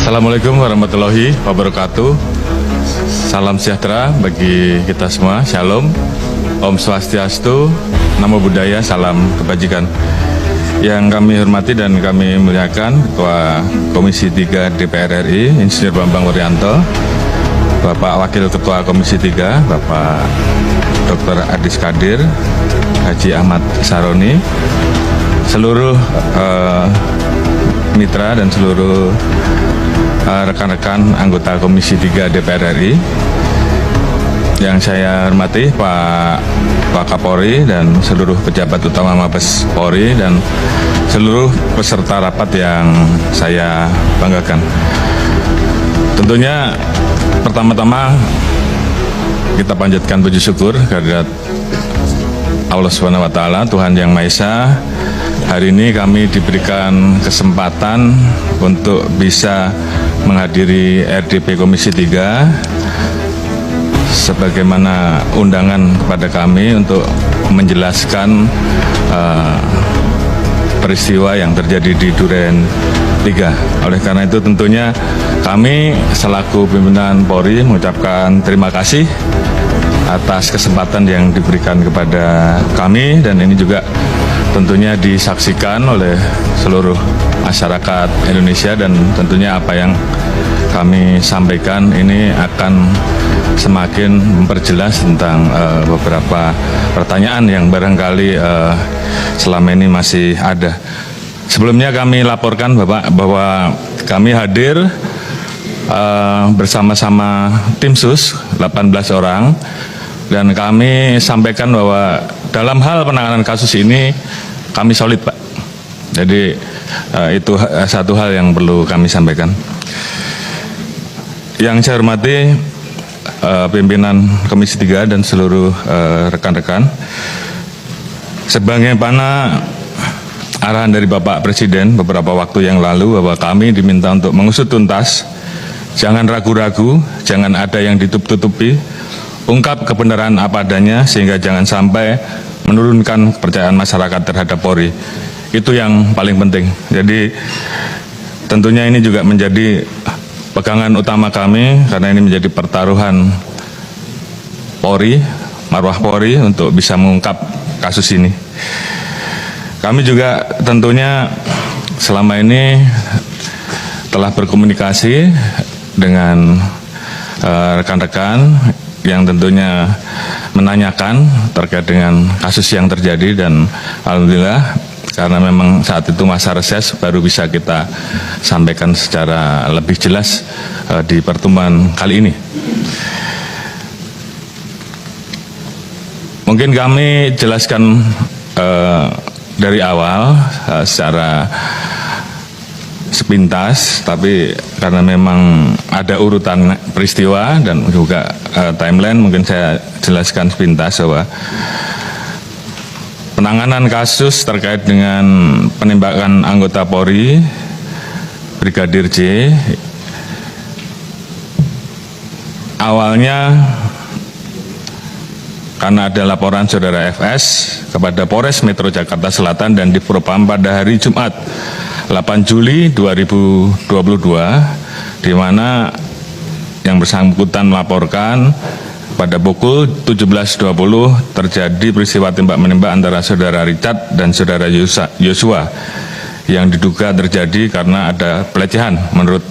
Assalamualaikum warahmatullahi wabarakatuh. Salam sejahtera bagi kita semua. Shalom, Om Swastiastu, Namo Buddhaya, salam kebajikan. Yang kami hormati dan kami muliakan Ketua Komisi 3 DPR RI, Insinyur Bambang Wuryanto, Bapak Wakil Ketua Komisi 3, Bapak Dr. Adis Kadir, Haji Ahmad Saroni, seluruh mitra dan seluruh rekan-rekan anggota Komisi 3 DPR RI yang saya hormati, Pak Kapolri dan seluruh pejabat utama Mabes Polri dan seluruh peserta rapat yang saya banggakan. Tentunya pertama-tama kita panjatkan puji syukur kehadirat Allah Subhanahu wa Ta'ala, Tuhan Yang Maha Esa. Hari ini kami diberikan kesempatan untuk bisa menghadiri RDP Komisi 3 sebagaimana undangan kepada kami untuk menjelaskan peristiwa yang terjadi di Duren 3. Oleh karena itu tentunya kami selaku pimpinan Polri mengucapkan terima kasih atas kesempatan yang diberikan kepada kami, dan ini juga tentunya disaksikan oleh seluruh masyarakat Indonesia, dan tentunya apa yang kami sampaikan ini akan semakin memperjelas tentang beberapa pertanyaan yang barangkali selama ini masih ada. Sebelumnya kami laporkan Bapak bahwa kami hadir bersama-sama tim sus 18 orang, dan kami sampaikan bahwa dalam hal penanganan kasus ini kami solid, Pak. Jadi itu satu hal yang perlu kami sampaikan. Yang saya hormati pimpinan Komisi 3 dan seluruh rekan-rekan, sebagaimana arahan dari Bapak Presiden beberapa waktu yang lalu bahwa kami diminta untuk mengusut tuntas, jangan ragu-ragu, jangan ada yang ditutup-tutupi, ungkap kebenaran apa adanya sehingga jangan sampai menurunkan kepercayaan masyarakat terhadap Polri. Itu yang paling penting. Jadi tentunya ini juga menjadi pegangan utama kami, karena ini menjadi pertaruhan Polri, marwah Polri untuk bisa mengungkap kasus ini. Kami juga tentunya selama ini telah berkomunikasi dengan rekan-rekan yang tentunya menanyakan terkait dengan kasus yang terjadi, dan alhamdulillah karena memang saat itu masa reses baru bisa kita sampaikan secara lebih jelas di pertemuan kali ini. Mungkin kami jelaskan dari awal secara sepintas, tapi karena memang ada urutan peristiwa dan juga timeline, mungkin saya jelaskan sepintas bahwa penanganan kasus terkait dengan penembakan anggota Polri Brigadir J awalnya karena ada laporan saudara FS kepada Polres Metro Jakarta Selatan dan Divpropam pada hari Jumat 8 Juli 2022, di mana yang bersangkutan melaporkan pada pukul 17.20 terjadi peristiwa tembak-menembak antara saudara Richard dan saudara Yosua yang diduga terjadi karena ada pelecehan menurut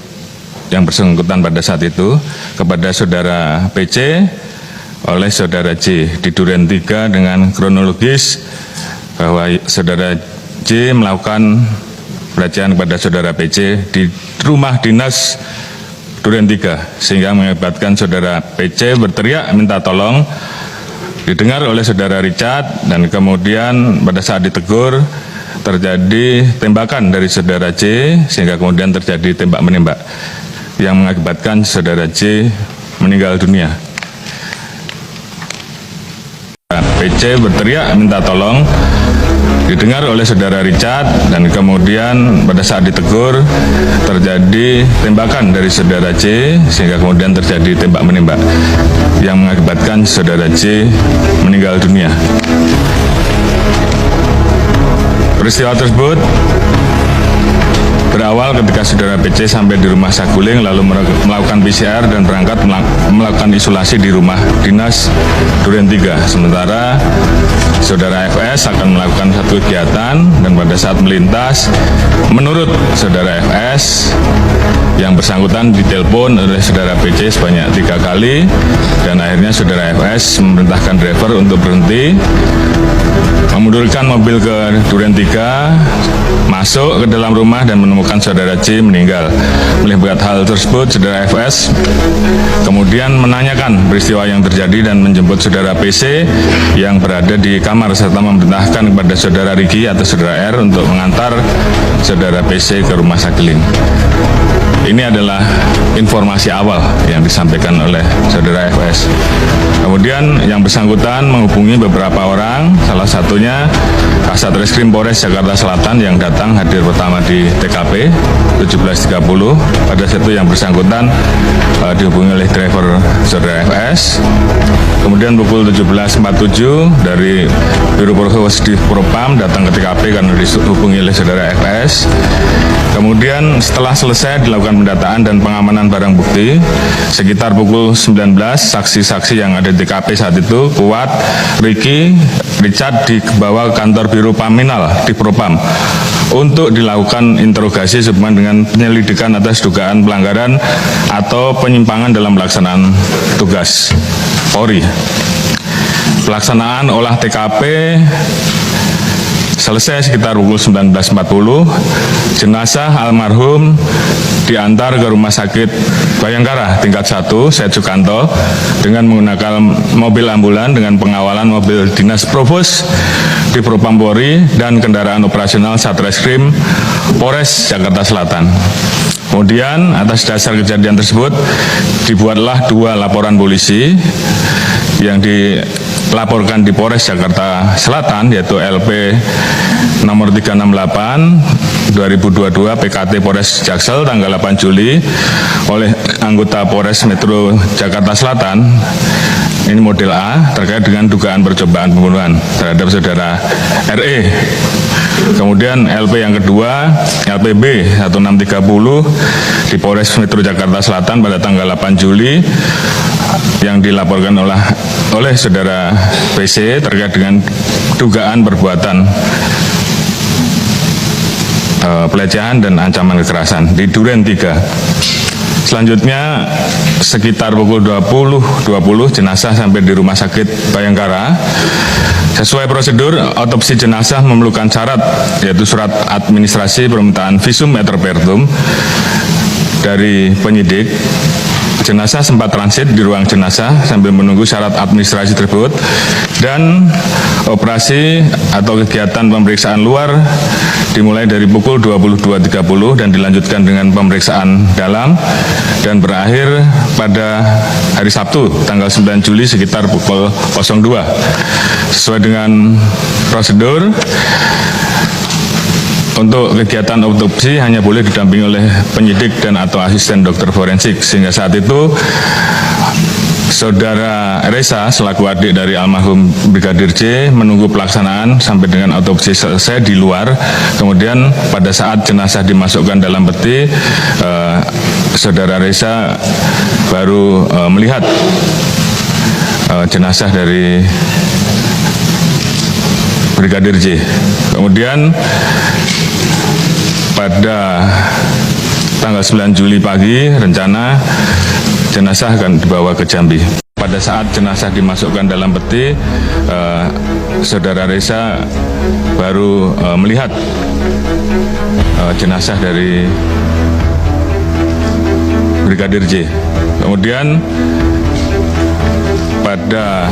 yang bersangkutan pada saat itu kepada saudara PC oleh saudara J di Duren 3, dengan kronologis bahwa saudara J melakukan pelecehan kepada saudara PC di rumah dinas Duren 3, sehingga mengakibatkan saudara PC berteriak minta tolong, didengar oleh saudara Richard, dan kemudian pada saat ditegur terjadi tembakan dari saudara J, sehingga kemudian terjadi tembak-menembak yang mengakibatkan saudara J meninggal dunia. PC berteriak minta tolong, didengar oleh saudara Richard, dan kemudian pada saat ditegur terjadi tembakan dari saudara J, sehingga kemudian terjadi tembak-menembak yang mengakibatkan saudara J meninggal dunia. Peristiwa tersebut Berawal ketika saudara PC sampai di rumah Saguling lalu melakukan PCR dan berangkat melakukan isolasi di rumah dinas Duren 3. Sementara saudara FS akan melakukan satu kegiatan dan pada saat melintas, menurut saudara FS, yang bersangkutan ditelepon oleh saudara PC sebanyak 3 kali dan akhirnya saudara FS memerintahkan driver untuk berhenti, memundurkan mobil ke Duren 3, masuk ke dalam rumah dan menemukan saudara C meninggal. Melihat hal tersebut, saudara FS kemudian menanyakan peristiwa yang terjadi dan menjemput saudara PC yang berada di kamar serta memerintahkan kepada saudara Riki atau saudara R untuk mengantar saudara PC ke rumah Saguling. Ini adalah informasi awal yang disampaikan oleh saudara FS. Kemudian yang bersangkutan menghubungi beberapa orang, salah satunya Kasat Reskrim Polres Jakarta Selatan yang datang hadir pertama di TKP 17.30. Pada saat itu yang bersangkutan dihubungi oleh driver saudara FS. Kemudian pukul 17.47 dari Biro Provos di Propam datang ke TKP karena dihubungi oleh saudara FS. Kemudian setelah selesai dilakukan pendataan dan pengamanan barang bukti, sekitar pukul 19, saksi-saksi yang ada di TKP saat itu, Kuat, Riki, Richard dibawa ke kantor Biro Paminal di Propam untuk dilakukan interogasi sehubungan dengan penyelidikan atas dugaan pelanggaran atau penyimpangan dalam pelaksanaan tugas Polri. Pelaksanaan olah TKP selesai sekitar pukul 19.40, jenazah almarhum diantar ke Rumah Sakit Bayangkara tingkat 1, Syed Sukanto, dengan menggunakan mobil ambulan dengan pengawalan mobil dinas Provos di Propam Polri dan kendaraan operasional Satreskrim Polres Jakarta Selatan. Kemudian atas dasar kejadian tersebut dibuatlah 2 laporan polisi yang dilaporkan di Polres Jakarta Selatan, yaitu LP nomor 368 2022 PKT Polres Jaksel tanggal 8 Juli oleh anggota Polres Metro Jakarta Selatan, ini model A, terkait dengan dugaan percobaan pembunuhan terhadap saudara RE. Kemudian LP yang kedua, LPB 1630 di Polres Metro Jakarta Selatan pada tanggal 8 Juli yang dilaporkan oleh saudara PC terkait dengan dugaan perbuatan pelecehan dan ancaman kekerasan di Duren 3. Selanjutnya sekitar pukul 20.20 jenazah sampai di Rumah Sakit Bayangkara. Sesuai prosedur, otopsi jenazah memerlukan syarat, yaitu surat administrasi permintaan visum et repertum dari penyidik. Jenazah sempat transit di ruang jenazah sambil menunggu syarat administrasi tersebut, dan operasi atau kegiatan pemeriksaan luar dimulai dari pukul 22.30 dan dilanjutkan dengan pemeriksaan dalam dan berakhir pada hari Sabtu tanggal 9 Juli sekitar pukul 02. Sesuai dengan prosedur, untuk kegiatan autopsi hanya boleh didampingi oleh penyidik dan atau asisten dokter forensik, sehingga saat itu saudara Reza selaku adik dari almarhum Brigadir J menunggu pelaksanaan sampai dengan autopsi selesai di luar. Kemudian pada saat jenazah dimasukkan dalam peti, saudara Reza baru melihat jenazah dari Brigadir J. Kemudian pada tanggal 9 Juli pagi rencana jenazah akan dibawa ke Jambi. Pada saat jenazah dimasukkan dalam peti, saudara Reza baru melihat jenazah dari Brigadir J. Kemudian pada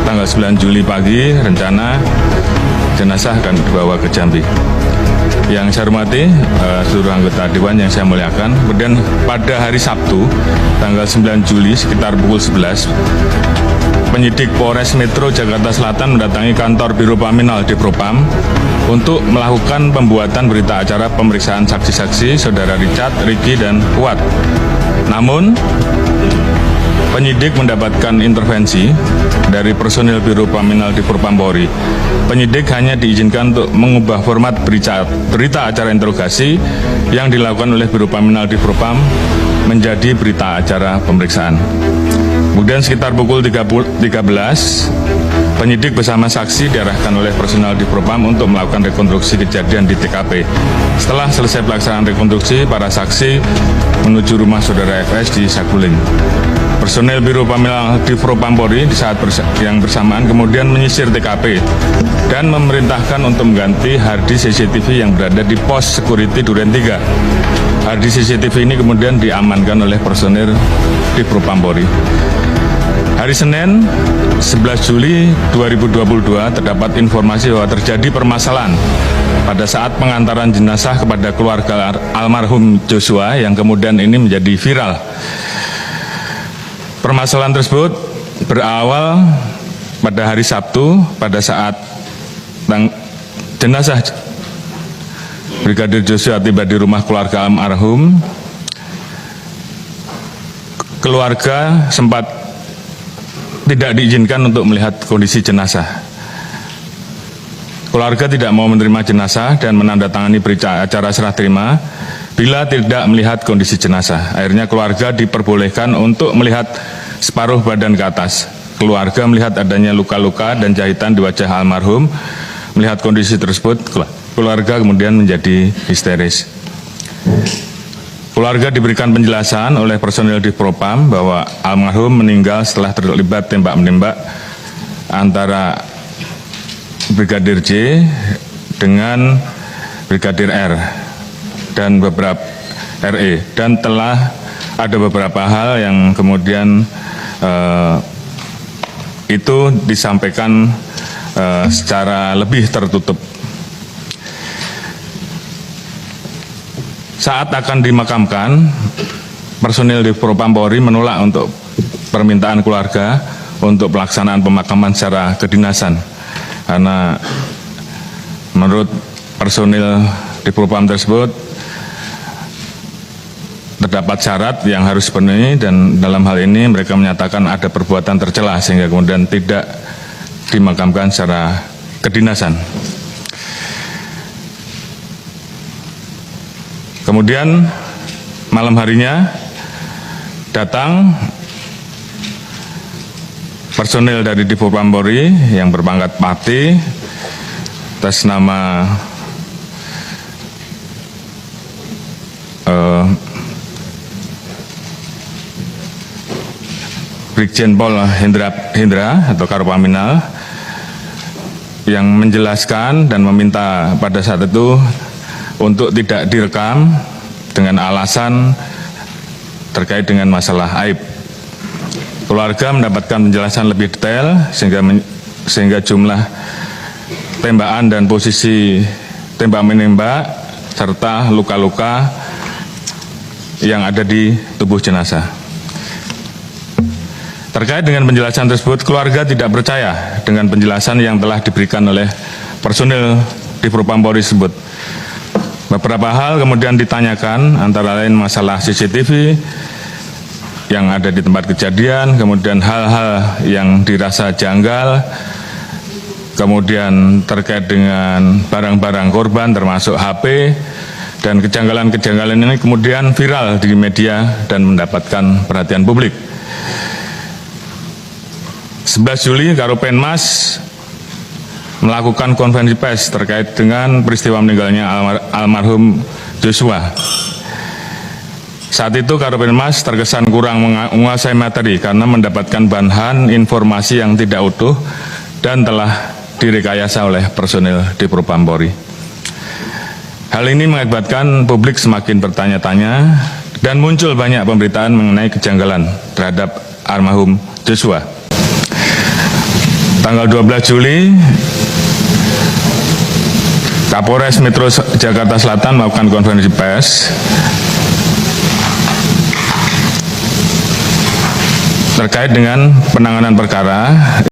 tanggal 9 Juli pagi rencana jenazah akan dibawa ke Jambi. Yang saya hormati seluruh anggota Dewan yang saya muliakan. Kemudian pada hari Sabtu tanggal 9 Juli sekitar pukul 11, penyidik Polres Metro Jakarta Selatan mendatangi kantor Biro Paminal di Propam untuk melakukan pembuatan berita acara pemeriksaan saksi-saksi saudara Richard, Riki, dan Kuat. Namun penyidik mendapatkan intervensi dari personil Biro Paminal di Propam-Polri. Penyidik hanya diizinkan untuk mengubah format berita acara interogasi yang dilakukan oleh Biro Paminal di Propam menjadi berita acara pemeriksaan. Kemudian sekitar pukul 13, penyidik bersama saksi diarahkan oleh personal di Propam untuk melakukan rekonstruksi kejadian di TKP. Setelah selesai pelaksanaan rekonstruksi, para saksi menuju rumah saudara FS di Saguling. Personel Biro Paminal di Propam-Polri di saat yang bersamaan kemudian menyisir TKP dan memerintahkan untuk mengganti harddisk CCTV yang berada di pos security Duren 3. Harddisk CCTV ini kemudian diamankan oleh personel di Propam-Polri. Hari Senin 11 Juli 2022 terdapat informasi bahwa terjadi permasalahan pada saat pengantaran jenazah kepada keluarga almarhum Joshua yang kemudian ini menjadi viral. Permasalahan tersebut berawal pada hari Sabtu pada saat jenazah Brigadir Joshua tiba di rumah keluarga almarhum. Keluarga sempat tidak diizinkan untuk melihat kondisi jenazah. Keluarga tidak mau menerima jenazah dan menandatangani berita acara serah terima bila tidak melihat kondisi jenazah. Akhirnya keluarga diperbolehkan untuk melihat separuh badan ke atas. Keluarga melihat adanya luka-luka dan jahitan di wajah almarhum. Melihat kondisi tersebut, keluarga kemudian menjadi histeris. Keluarga diberikan penjelasan oleh personil di Propam bahwa almarhum meninggal setelah terlibat tembak-menembak antara Brigadir J dengan Brigadir R dan beberapa RE, dan telah ada beberapa hal yang kemudian itu disampaikan secara lebih tertutup. Saat akan dimakamkan, personil di Propam-Polri menolak untuk permintaan keluarga untuk pelaksanaan pemakaman secara kedinasan. Karena menurut personil di Propam tersebut terdapat syarat yang harus dipenuhi, dan dalam hal ini mereka menyatakan ada perbuatan tercela sehingga kemudian tidak dimakamkan secara kedinasan. Kemudian malam harinya datang personil dari Propam-Polri yang berpangkat Pati atas nama Brigjen Pol Hendra atau Karopaminal yang menjelaskan dan meminta pada saat itu untuk tidak direkam dengan alasan terkait dengan masalah aib. Keluarga mendapatkan penjelasan lebih detail sehingga jumlah tembakan dan posisi tembak menembak serta luka-luka yang ada di tubuh jenazah. Terkait dengan penjelasan tersebut, keluarga tidak percaya dengan penjelasan yang telah diberikan oleh personil di Propam-Polri tersebut. Beberapa hal kemudian ditanyakan, antara lain masalah CCTV yang ada di tempat kejadian, kemudian hal-hal yang dirasa janggal, kemudian terkait dengan barang-barang korban termasuk HP, dan kejanggalan-kejanggalan ini kemudian viral di media dan mendapatkan perhatian publik. 11 Juli Karopenmas melakukan konferensi pers terkait dengan peristiwa meninggalnya almarhum Joshua. Saat itu Karopenmas terkesan kurang menguasai materi karena mendapatkan bahan informasi yang tidak utuh dan telah direkayasa oleh personil di Propam-Polri. Hal ini mengakibatkan publik semakin bertanya-tanya dan muncul banyak pemberitaan mengenai kejanggalan terhadap almarhum Joshua. Tanggal 12 Juli, Kapolres Metro Jakarta Selatan melakukan konferensi pers terkait dengan penanganan perkara